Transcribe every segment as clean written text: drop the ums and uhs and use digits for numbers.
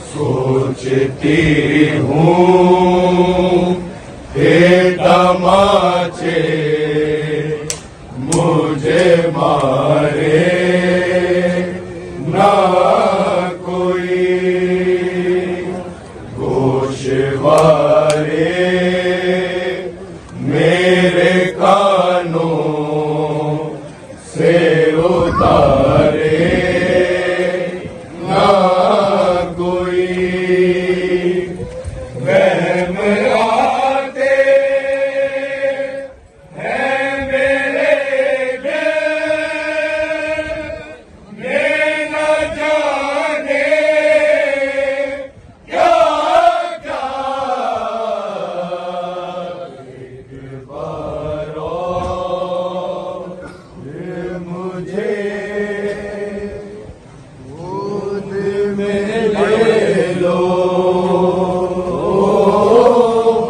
सोचती हूँ हे तमाचे मुझे मारे ना कोई, गोशवारे मेरे कानों से उतारे ना कोई, वहम आते हैं मेरे दिल में न जाने क्या क्या, एक बार और मुझे गोद में ले लो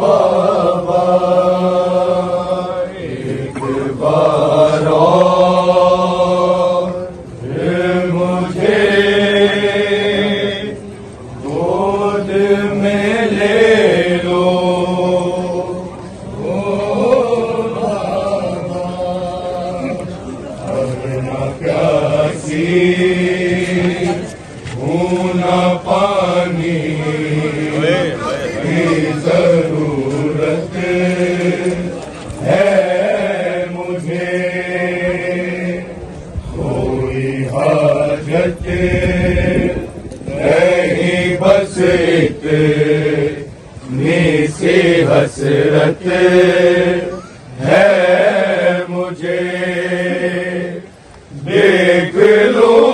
बाबा, एक बार और मुझे गोद में ले लो बाबा, अब न प्यासी हूँ न पानी की जरूरत है मुझे, कोई हाजत नहीं बस इतनी सी हसरत है मुझे, देख लूं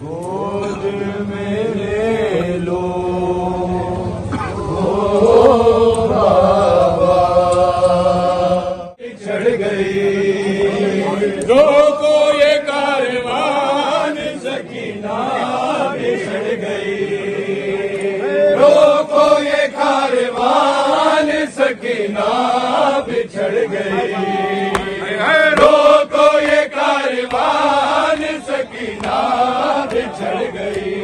गोद में ले लो बाबा, चढ़ गई रोको ये कारवान सकीना बिछड़ गई, रोको ये कारवान सकीना बिछड़ गई, रोको ये कारवान सकीना बिछड़ गई,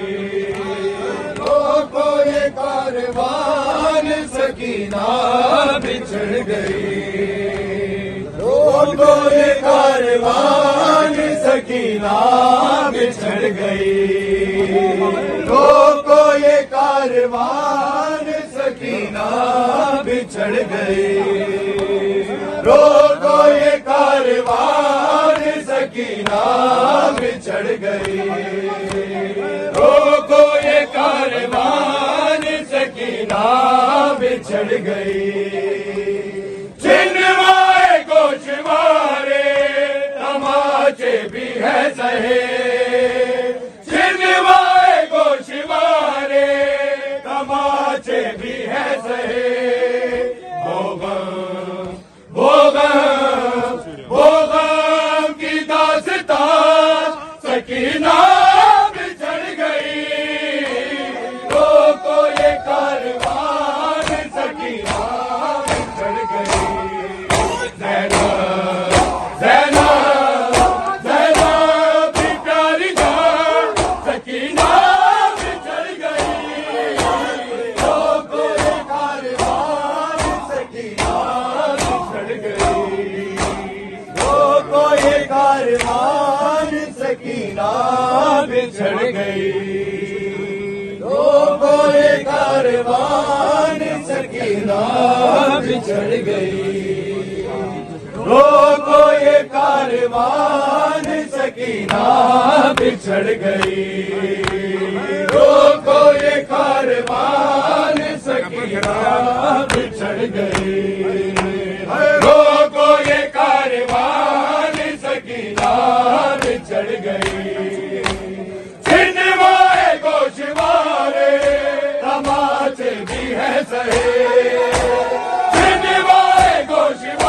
रोको ये कारवान सकीना बिछड़ गई, रोको ये कारवान सकीना बिछड़ गई, रोको ये कारवान सकीना बिछड़ गई, रोको ये कारवान सकीना बिछड़ गई, रोको ये कारवान सकीना बिछड़ गई, चिन्हवाए गोशवारे तमाचे भी है सहे, चिन्हवाए गोशवारे तमाचे भी है सहे, भोगम की दास्तां सकीना बिछड़ गई, रोको ये कारवान सकीना बिछड़ गई, ज़ैनब ज़ैनब ज़ैनब की प्यारी जान सकीना बिछड़ गई, रोको ये कारवान सकीना बिछड़ गई, रोको ये कारवान सकीना बिछड़ गई, रोको ये कारवान सकीना बिछड़ गई, रोको ये कारवान सकीना बिछड़ गई, रोको ये कारवान सकीना बिछड़ गई, रोको ये कारवान सकीना बिछड़ गई, चिन्हवाए गोशवारे तमाचे भी है सहे, चिन्हवाए गोशवारे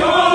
Go!